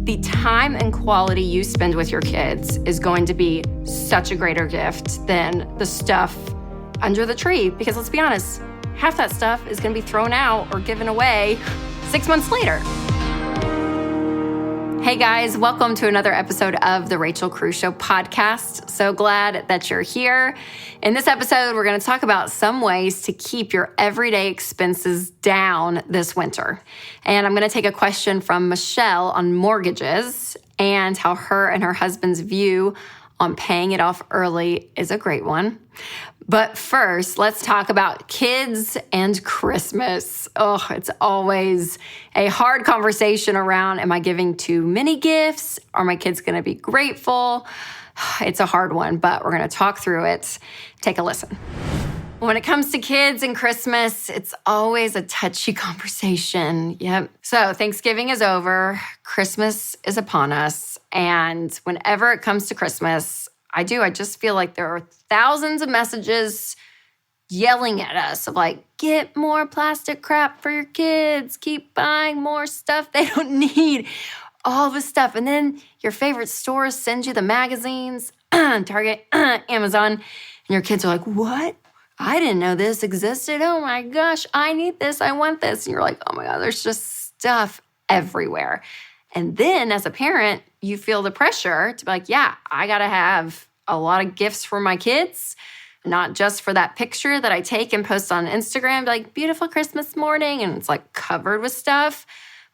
the time and quality you spend with your kids is going to be such a greater gift than the stuff under the tree. Because let's be honest, half that stuff is going to be thrown out or given away 6 months later. Hey guys, welcome to another episode of the Rachel Cruze Show podcast. So glad that you're here. In this episode, we're going to talk about some ways to keep your everyday expenses down this winter. And I'm going to take a question from Michelle on mortgages and how her and her husband's view on paying it off early is a great one. But first, let's talk about kids and Christmas. Oh, it's always a hard conversation around, am I giving too many gifts? Are my kids going to be grateful? It's a hard one, but we're going to talk through it. Take a listen. When it comes to kids and Christmas, it's always a touchy conversation. Yep. So Thanksgiving is over. Christmas is upon us. And whenever it comes to Christmas, I just feel like there are thousands of messages yelling at us of like, get more plastic crap for your kids, keep buying more stuff they don't need, all this stuff. And then your favorite stores send you the magazines, Target, Amazon, and your kids are like, what? I didn't know this existed. Oh my gosh, I need this, I want this. And you're like, oh my God, there's just stuff everywhere. And then as a parent, you feel the pressure to be like, yeah, I got to have a lot of gifts for my kids, not just for that picture that I take and post on Instagram, like beautiful Christmas morning, and it's like covered with stuff.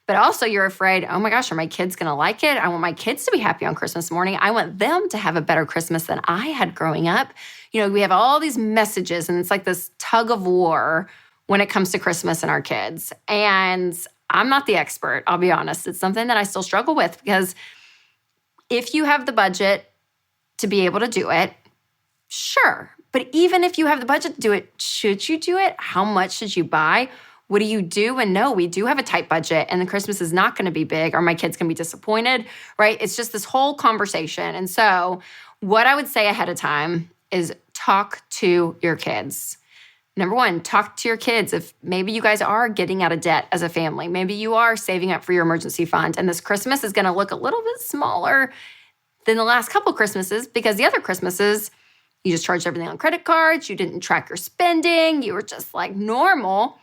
But also you're afraid, oh my gosh, are my kids going to like it? I want my kids to be happy on Christmas morning. I want them to have a better Christmas than I had growing up. You know, we have all these messages and it's like this tug of war when it comes to Christmas and our kids. And I'm not the expert, I'll be honest. It's something that I still struggle with because if you have the budget to be able to do it, sure. But even if you have the budget to do it, should you do it? How much should you buy? What do you do? And no, we do have a tight budget and the Christmas is not going to be big or my kids can be disappointed, right? It's just this whole conversation. And so what I would say ahead of time is talk to your kids. Number one, talk to your kids. If maybe you guys are getting out of debt as a family, maybe you are saving up for your emergency fund and this Christmas is going to look a little bit smaller than the last couple Christmases because the other Christmases, you just charged everything on credit cards, you didn't track your spending, you were just like normal.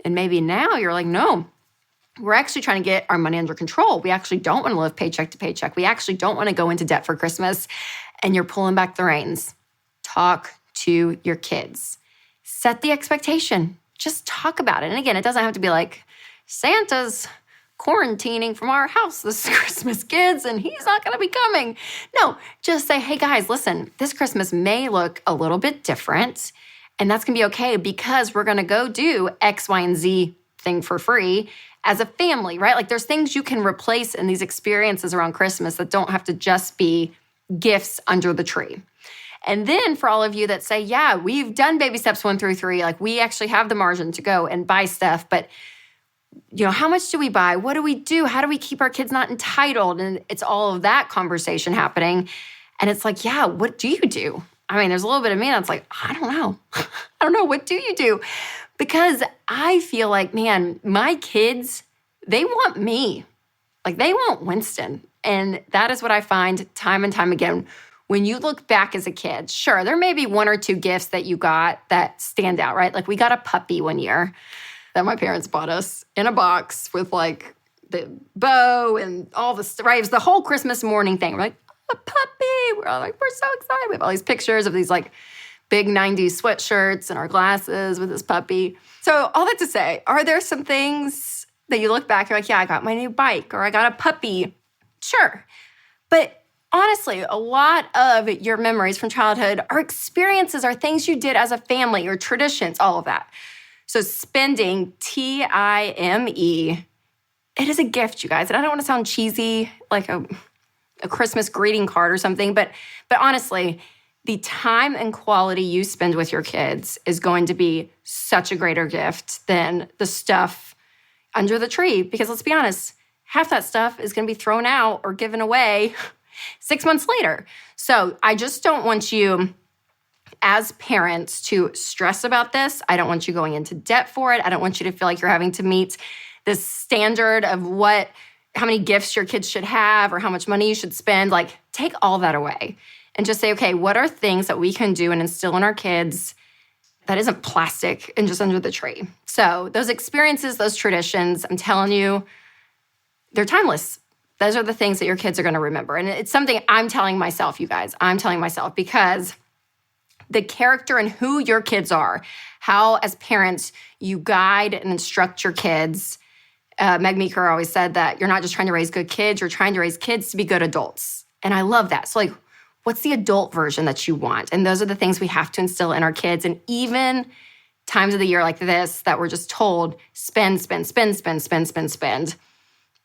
And maybe now you're like, no, we're actually trying to get our money under control. We actually don't want to live paycheck to paycheck. We actually don't want to go into debt for Christmas. And you're pulling back the reins. Talk to your kids. Set the expectation. Just talk about it. And again, it doesn't have to be like, Santa's quarantining from our house this Christmas, kids, and he's not going to be coming. No, just say, hey guys, listen, this Christmas may look a little bit different, and that's going to be okay because we're going to go do X, Y, and Z thing for free as a family, right? Like there's things you can replace in these experiences around Christmas that don't have to just be gifts under the tree. And then for all of you that say, yeah, we've done baby steps 1 through 3, like we actually have the margin to go and buy stuff, but you know, how much do we buy? What do we do? How do we keep our kids not entitled? And it's all of that conversation happening. And it's like, yeah, what do you do? I mean, there's a little bit of me that's like, I don't know. I don't know. What do you do? Because I feel like, man, my kids, they want me. Like they want Winston. And that is what I find time and time again. When you look back as a kid, sure, there may be 1 or 2 gifts that you got that stand out, right? Like we got a puppy one year that my parents bought us in a box with like the bow and all the, right? It was the whole Christmas morning thing. We're like, a puppy. We're all like, we're so excited. We have all these pictures of these like big 90s sweatshirts and our glasses with this puppy. So all that to say, are there some things that you look back, you're like, yeah, I got my new bike or I got a puppy. Sure. But honestly, a lot of your memories from childhood are experiences, are things you did as a family or traditions, all of that. So spending, T-I-M-E, it is a gift, you guys. And I don't want to sound cheesy, like a Christmas greeting card or something, but honestly, the time and quality you spend with your kids is going to be such a greater gift than the stuff under the tree. Because let's be honest, half that stuff is going to be thrown out or given away 6 months later. So I just don't want you as parents to stress about this. I don't want you going into debt for it. I don't want you to feel like you're having to meet this standard of what how many gifts your kids should have or how much money you should spend. Like, take all that away and just say, okay, what are things that we can do and instill in our kids that isn't plastic and just under the tree? So those experiences, those traditions, I'm telling you, they're timeless. Those are the things that your kids are going to remember. And it's something I'm telling myself, you guys. I'm telling myself because the character and who your kids are, how as parents you guide and instruct your kids. Meg Meeker always said that you're not just trying to raise good kids, you're trying to raise kids to be good adults. And I love that. So like, what's the adult version that you want? And those are the things we have to instill in our kids. And even times of the year like this that we're just told, spend.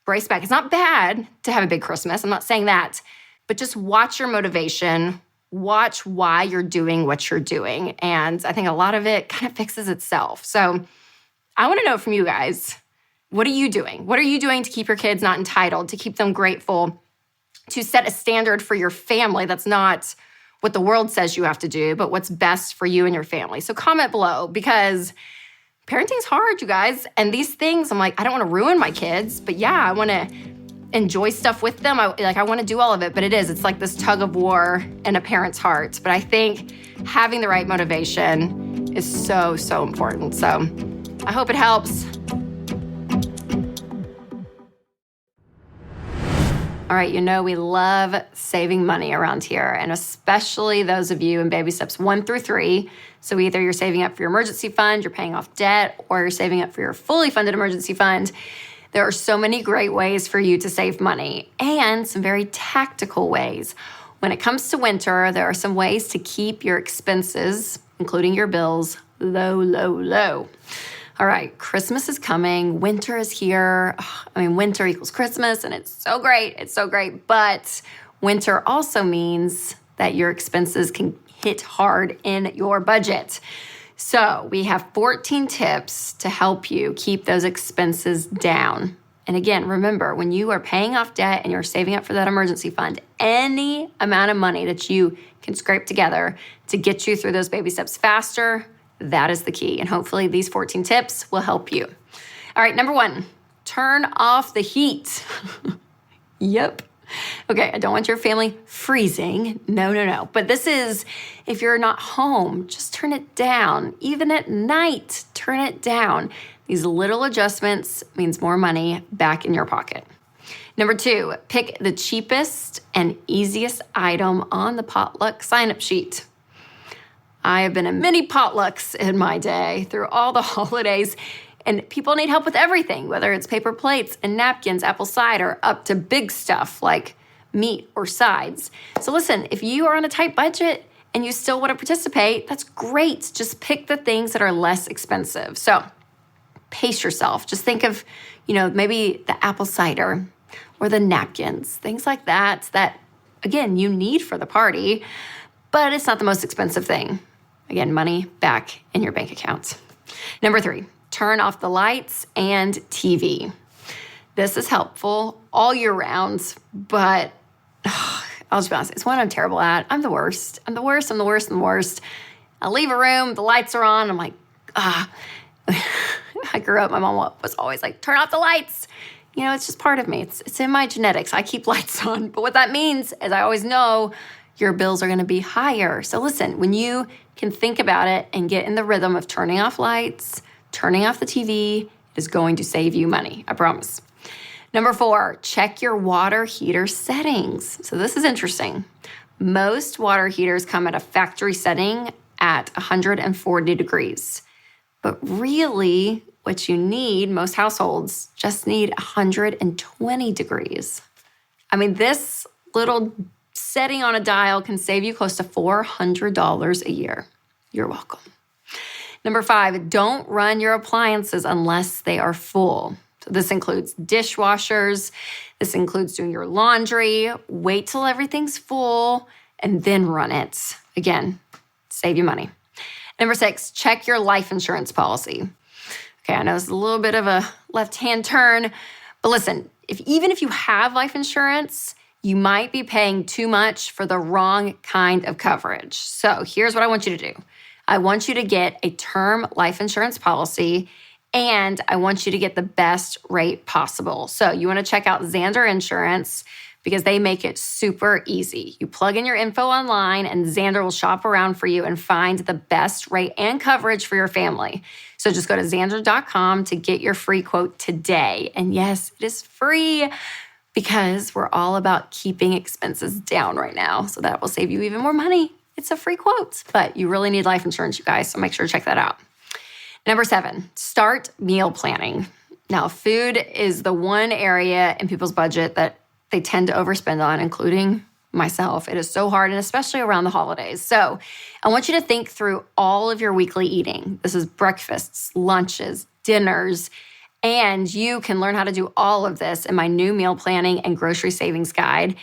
Brace back. It's not bad to have a big Christmas. I'm not saying that. But just watch your motivation. Watch why you're doing what you're doing. And I think a lot of it kind of fixes itself. So I want to know from you guys, what are you doing? What are you doing to keep your kids not entitled, to keep them grateful, to set a standard for your family that's not what the world says you have to do, but what's best for you and your family? So comment below, because parenting's hard, you guys. And these things, I'm like, I don't want to ruin my kids, but yeah, I want to enjoy stuff with them. I want to do all of it, but it's like this tug of war in a parent's heart. But I think having the right motivation is so, so important. So I hope it helps. All right, we love saving money around here, and especially those of you in baby steps 1 through 3. So either you're saving up for your emergency fund, you're paying off debt, or you're saving up for your fully funded emergency fund. There are so many great ways for you to save money and some very tactical ways. When it comes to winter, there are some ways to keep your expenses, including your bills, low. All right, Christmas is coming. Winter is here. Winter equals Christmas, and it's so great. It's so great. But winter also means that your expenses can hit hard in your budget. So we have 14 tips to help you keep those expenses down. And again, remember, when you are paying off debt and you're saving up for that emergency fund, any amount of money that you can scrape together to get you through those baby steps faster, that is the key. And hopefully these 14 tips will help you. All right, number 1, turn off the heat. Yep. Okay, I don't want your family freezing. No. But this is, if you're not home, just turn it down. Even at night, turn it down. These little adjustments means more money back in your pocket. Number 2, pick the cheapest and easiest item on the potluck sign-up sheet. I have been in many potlucks in my day through all the holidays, and people need help with everything, whether it's paper plates and napkins, apple cider, up to big stuff like meat or sides. So listen, if you are on a tight budget and you still want to participate, that's great. Just pick the things that are less expensive. So pace yourself. Just think of, maybe the apple cider or the napkins, things like that, again, you need for the party, but it's not the most expensive thing. Again, money back in your bank account. Number 3, turn off the lights and TV. This is helpful all year round, but I'll just be honest, it's one I'm terrible at. I'm the worst. I'm the worst. I leave a room, the lights are on. I'm like, I grew up, my mom was always like, turn off the lights. It's just part of me. It's in my genetics. I keep lights on. But what that means is I always know your bills are going to be higher. So listen, when you can think about it and get in the rhythm of turning off lights, turning off the TV, it is going to save you money, I promise. Number 4, check your water heater settings. So this is interesting. Most water heaters come at a factory setting at 140 degrees. But really, what you need, most households just need 120 degrees. This little setting on a dial can save you close to $400 a year. You're welcome. Number 5, don't run your appliances unless they are full. So this includes dishwashers. This includes doing your laundry. Wait till everything's full and then run it. Again, save you money. Number 6, check your life insurance policy. Okay, I know it's a little bit of a left-hand turn, but listen, even if you have life insurance, you might be paying too much for the wrong kind of coverage. So here's what I want you to do. I want you to get a term life insurance policy And I want you to get the best rate possible. So you want to check out Xander Insurance because they make it super easy. You plug in your info online and Xander will shop around for you and find the best rate and coverage for your family. So just go to Xander.com to get your free quote today. And yes, it is free because we're all about keeping expenses down right now. So that will save you even more money. It's a free quote, but you really need life insurance, you guys. So make sure to check that out. Number 7, start meal planning. Now, food is the one area in people's budget that they tend to overspend on, including myself. It is so hard, and especially around the holidays. So I want you to think through all of your weekly eating. This is breakfasts, lunches, dinners, and you can learn how to do all of this in my new meal planning and grocery savings guide.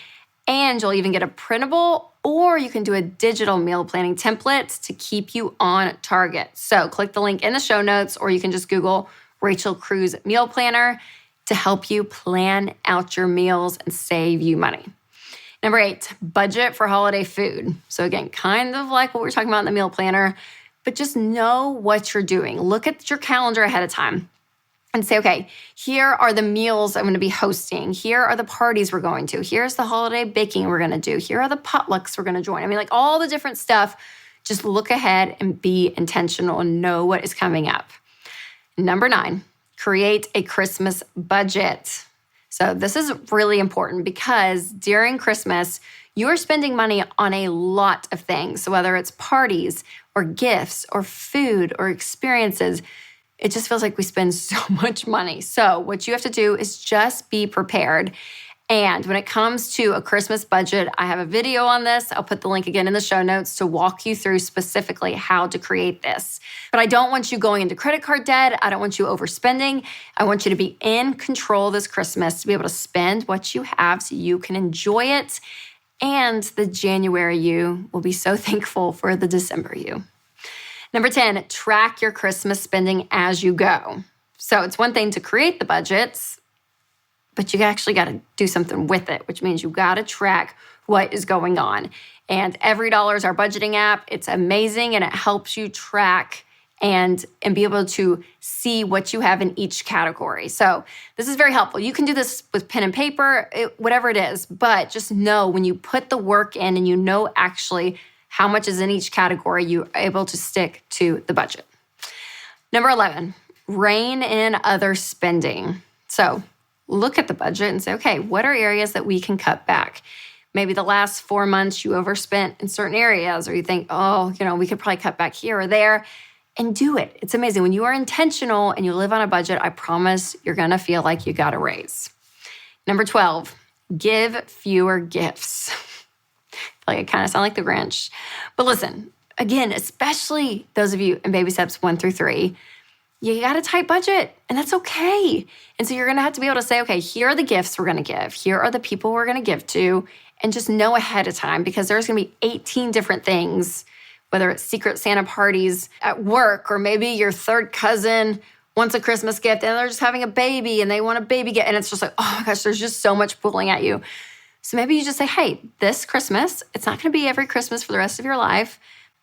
And you'll even get a printable, or you can do a digital meal planning template to keep you on target. So click the link in the show notes, or you can just Google Rachel Cruz Meal Planner to help you plan out your meals and save you money. Number 8, budget for holiday food. So again, kind of like what we're talking about in the meal planner, but just know what you're doing. Look at your calendar ahead of time and say, okay, here are the meals I'm going to be hosting. Here are the parties we're going to. Here's the holiday baking we're going to do. Here are the potlucks we're going to join. I mean, like all the different stuff. Just look ahead and be intentional and know what is coming up. Number 9, create a Christmas budget. So this is really important because during Christmas, you are spending money on a lot of things. So whether it's parties or gifts or food or experiences, it just feels like we spend so much money. So what you have to do is just be prepared. And when it comes to a Christmas budget, I have a video on this. I'll put the link again in the show notes to walk you through specifically how to create this. But I don't want you going into credit card debt. I don't want you overspending. I want you to be in control this Christmas, to be able to spend what you have so you can enjoy it. And the January you will be so thankful for the December you. Number 10, track your Christmas spending as you go. So it's one thing to create the budgets, but you actually got to do something with it, which means you got to track what is going on. And EveryDollar is our budgeting app. It's amazing, and it helps you track and be able to see what you have in each category. So this is very helpful. You can do this with pen and paper, whatever it is, but just know when you put the work in and you know actually how much is in each category, you're able to stick to the budget. Number 11, rein in other spending. So look at the budget and say, okay, what are areas that we can cut back? Maybe the last 4 months you overspent in certain areas, or you think, we could probably cut back here or there, and do it. It's amazing. When you are intentional and you live on a budget, I promise you're going to feel like you got a raise. Number 12, give fewer gifts. Like I kind of sound like the Grinch. But listen, again, especially those of you in baby steps 1 through 3, you got a tight budget, and that's okay. And so you're going to have to be able to say, okay, here are the gifts we're going to give. Here are the people we're going to give to, and just know ahead of time because there's going to be 18 different things, whether it's Secret Santa parties at work, or maybe your third cousin wants a Christmas gift and they're just having a baby and they want a baby gift. And it's just like, oh my gosh, there's just so much pulling at you. So maybe you just say, hey, this Christmas, it's not going to be every Christmas for the rest of your life.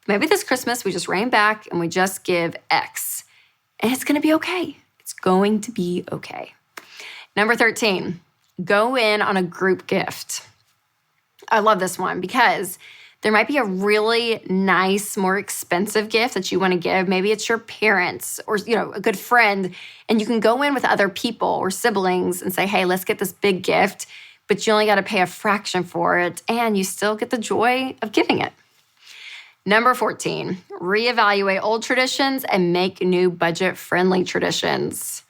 Maybe this Christmas we just rein back and we just give X. And it's going to be okay. It's going to be okay. Number 13, go in on a group gift. I love this one because there might be a really nice, more expensive gift that you want to give. Maybe it's your parents or, a good friend. And you can go in with other people or siblings and say, hey, let's get this big gift. But you only got to pay a fraction for it, and you still get the joy of giving it. Number 14, reevaluate old traditions and make new budget-friendly traditions.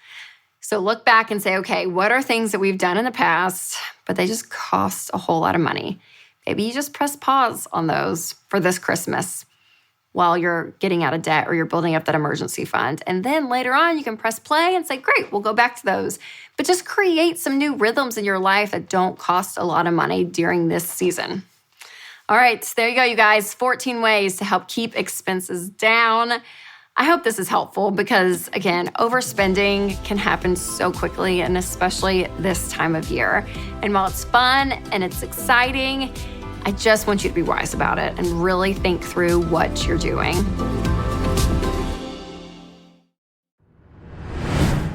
So look back and say, okay, what are things that we've done in the past, but they just cost a whole lot of money? Maybe you just press pause on those for this Christmas while you're getting out of debt or you're building up that emergency fund. And then later on, you can press play and say, great, we'll go back to those. But just create some new rhythms in your life that don't cost a lot of money during this season. All right, there you go, you guys. 14 ways to help keep expenses down. I hope this is helpful because, again, overspending can happen so quickly, and especially this time of year. And while it's fun and it's exciting, I just want you to be wise about it and really think through what you're doing.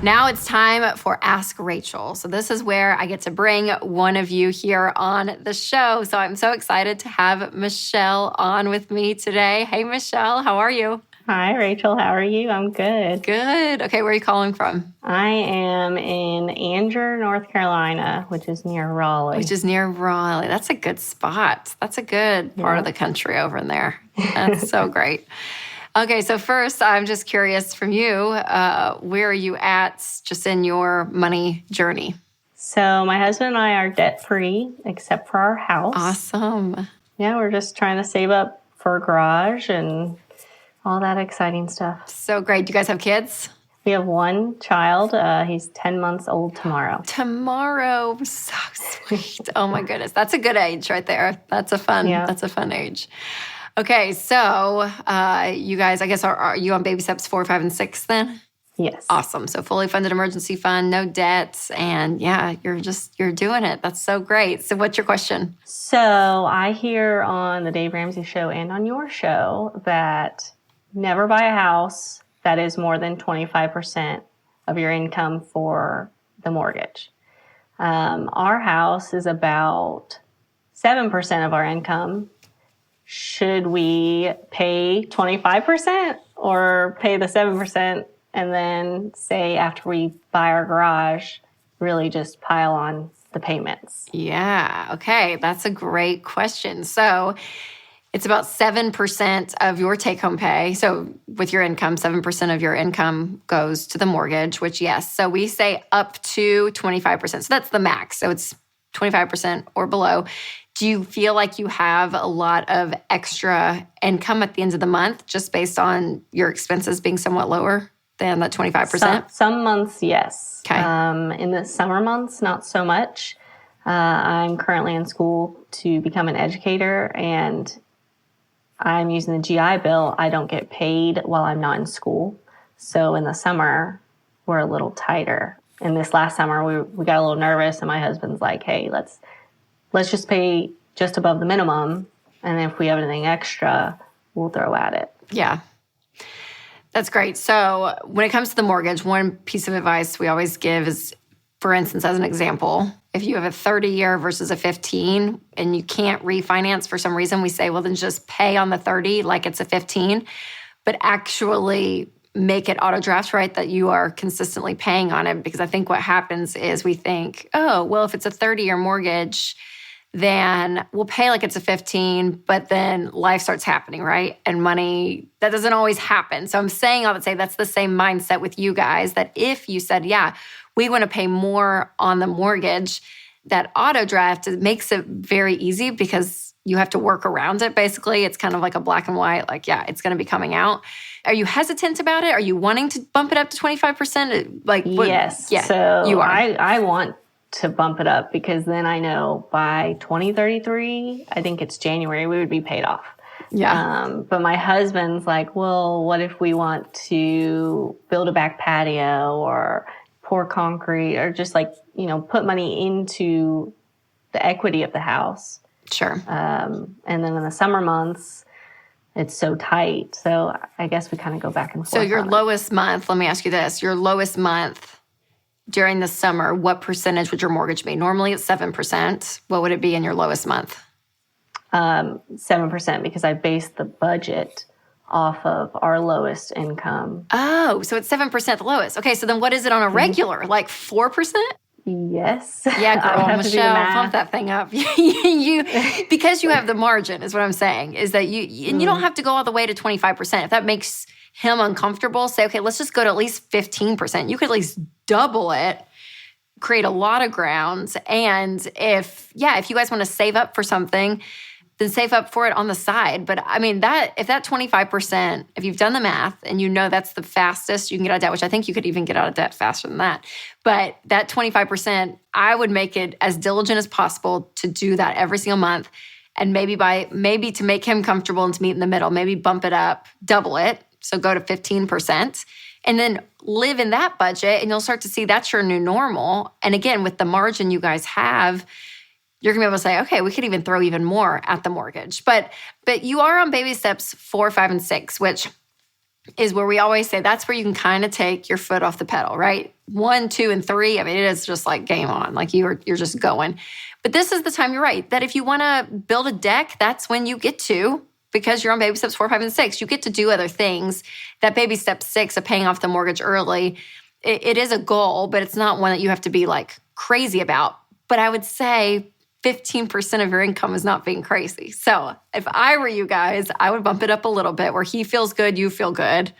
Now it's time for Ask Rachel. So this is where I get to bring one of you here on the show. So I'm so excited to have Michelle on with me today. Hey, Michelle, how are you? Hi, Rachel. How are you? I'm good. Good. Okay, where are you calling from? I am in Anger, North Carolina, which is near Raleigh. That's a good spot. That's a good part of the country over in there. That's so great. Okay, so first, I'm just curious from you, where are you at just in your money journey? So my husband and I are debt-free, except for our house. Awesome. Yeah, we're just trying to save up for a garage and all that exciting stuff. So great. Do you guys have kids? We have one child. He's 10 months old tomorrow. Tomorrow. So sweet. Oh my goodness. That's a good age right there. That's a fun age. Okay, so you guys, I guess, are you on baby steps 4, 5, and 6 then? Yes. Awesome. So fully funded emergency fund, no debts, and yeah, you're doing it. That's so great. So what's your question? So I hear on the Dave Ramsey show and on your show that never buy a house that is more than 25% of your income for the mortgage. Our house is about 7% of our income. Should we pay 25% or pay the 7% and then say after we buy our garage, really just pile on the payments? Yeah. Okay. That's a great question. So it's about 7% of your take-home pay. So with your income, 7% of your income goes to the mortgage, which yes. So we say up to 25%. So that's the max. So it's 25% or below. Do you feel like you have a lot of extra income at the end of the month just based on your expenses being somewhat lower than that 25%? Some months, yes. Okay. In the summer months, not so much. I'm currently in school to become an educator, and I'm using the GI Bill. I don't get paid while I'm not in school. So in the summer, we're a little tighter. And this last summer, we got a little nervous, and my husband's like, hey, let's just pay just above the minimum. And if we have anything extra, we'll throw at it. Yeah. That's great. So when it comes to the mortgage, one piece of advice we always give is, for instance, as an example, if you have a 30-year versus a 15 and you can't refinance for some reason, we say, well, then just pay on the 30 like it's a 15, but actually make it auto draft, right? That you are consistently paying on it. Because I think what happens is we think, oh, well, if it's a 30-year mortgage, then we'll pay like it's a 15, but then life starts happening, right? And money, that doesn't always happen. So I'm saying all that, say that's the same mindset with you guys, that if you said, yeah, we want to pay more on the mortgage, that auto draft, it makes it very easy because you have to work around it. Basically, it's kind of like a black and white, like, yeah, it's going to be coming out. Are you hesitant about it? Are you wanting to bump it up to 25%? Like, yes. Yeah, so you are. I want to bump it up because then I know by 2033, I think it's January, we would be paid off. Yeah. But my husband's like, well, what if we want to build a back patio or pour concrete or just like, put money into the equity of the house? Sure. And then in the summer months, it's so tight. So I guess we kind of go back and forth. So your lowest month, let me ask you this, your lowest month during the summer, what percentage would your mortgage be? Normally it's 7%. What would it be in your lowest month? 7% because I base the budget off of our lowest income. Oh, so it's 7% the lowest. Okay, so then what is it on a regular? Like 4%? Yes. Yeah, girl, Michelle, pump that thing up. Because you have the margin, is what I'm saying, is that you don't have to go all the way to 25%. If that makes him uncomfortable, say, okay, let's just go to at least 15%. You could at least double it, create a lot of ground. And if you guys want to save up for something, then save up for it on the side. But I mean, if that 25%, if you've done the math and you know that's the fastest you can get out of debt, which I think you could even get out of debt faster than that. But that 25%, I would make it as diligent as possible to do that every single month. And maybe to make him comfortable and to meet in the middle, maybe bump it up, double it. So go to 15%. And then live in that budget and you'll start to see that's your new normal. And again, with the margin you guys have, you're going to be able to say, okay, we could even throw even more at the mortgage. But you are on baby steps 4, 5, and 6, which is where we always say that's where you can kind of take your foot off the pedal, right? 1, 2, and 3. I mean, it is just like game on, like you're just going. But this is the time, you're right, that if you want to build a deck, that's when you get to, because you're on baby steps 4, 5, and 6. You get to do other things. That baby step 6 of paying off the mortgage early, it is a goal, but it's not one that you have to be like crazy about. But I would say 15% of your income is not being crazy. So if I were you guys, I would bump it up a little bit where he feels good, you feel good.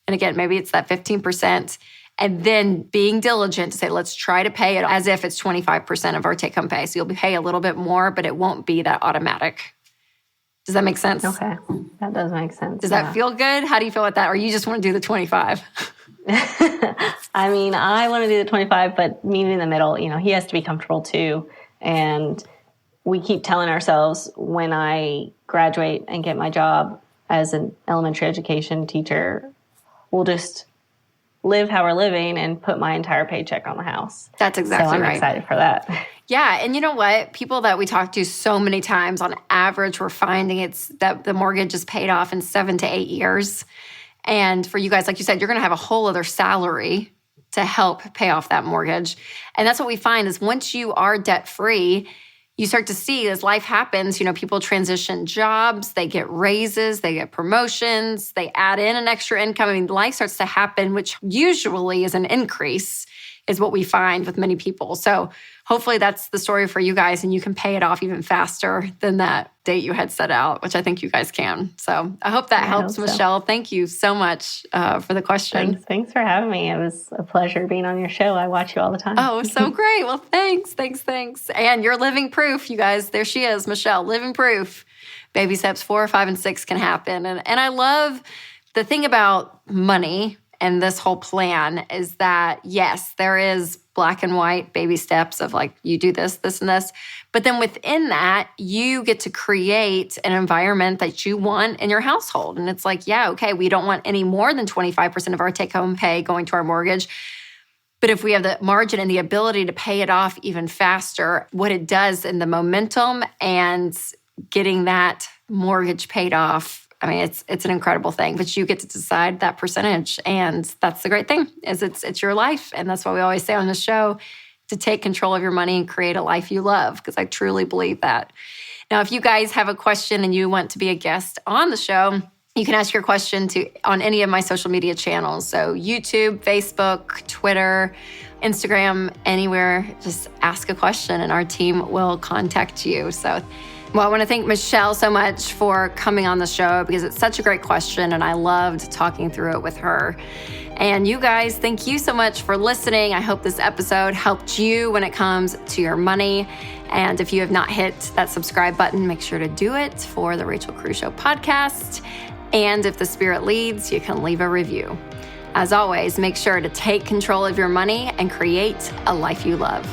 And again, maybe it's that 15%. And then being diligent to say, let's try to pay it as if it's 25% of our take-home pay. So you'll pay a little bit more, but it won't be that automatic. Does that make sense? Okay, that does make sense. Does that feel good? How do you feel about that? Or you just want to do the 25? I mean, I want to do the 25, but meeting in the middle, he has to be comfortable too. And we keep telling ourselves, when I graduate and get my job as an elementary education teacher, we'll just live how we're living and put my entire paycheck on the house. That's exactly right. So I'm excited for that. Yeah. And you know what? People that we talk to so many times, on average, we're finding it's that the mortgage is paid off in 7 to 8 years. And for you guys, like you said, you're going to have a whole other salary to help pay off that mortgage. And that's what we find is once you are debt-free, you start to see as life happens, people transition jobs, they get raises, they get promotions, they add in an extra income. I mean, life starts to happen, which usually is an increase, is what we find with many people. So hopefully that's the story for you guys, and you can pay it off even faster than that date you had set out, which I think you guys can. So I hope that helps, Michelle. Thank you so much for the question. Thanks for having me. It was a pleasure being on your show. I watch you all the time. Oh, so great. Well, thanks. And you're living proof, you guys. There she is, Michelle, living proof. Baby steps 4, 5, and 6 can happen. And I love the thing about money and this whole plan is that, yes, there is black and white baby steps of like, you do this, this, and this. But then within that, you get to create an environment that you want in your household. And it's like, yeah, okay, we don't want any more than 25% of our take-home pay going to our mortgage. But if we have the margin and the ability to pay it off even faster, what it does in the momentum and getting that mortgage paid off, I mean, it's an incredible thing, but you get to decide that percentage. And that's the great thing, is it's your life. And that's why we always say on the show to take control of your money and create a life you love, because I truly believe that. Now, if you guys have a question and you want to be a guest on the show, you can ask your question on any of my social media channels. So YouTube, Facebook, Twitter, Instagram, anywhere, just ask a question and our team will contact you. So well, I want to thank Michelle so much for coming on the show, because it's such a great question and I loved talking through it with her. And you guys, thank you so much for listening. I hope this episode helped you when it comes to your money. And if you have not hit that subscribe button, make sure to do it for the Rachel Cruze Show podcast. And if the Spirit leads, you can leave a review. As always, make sure to take control of your money and create a life you love.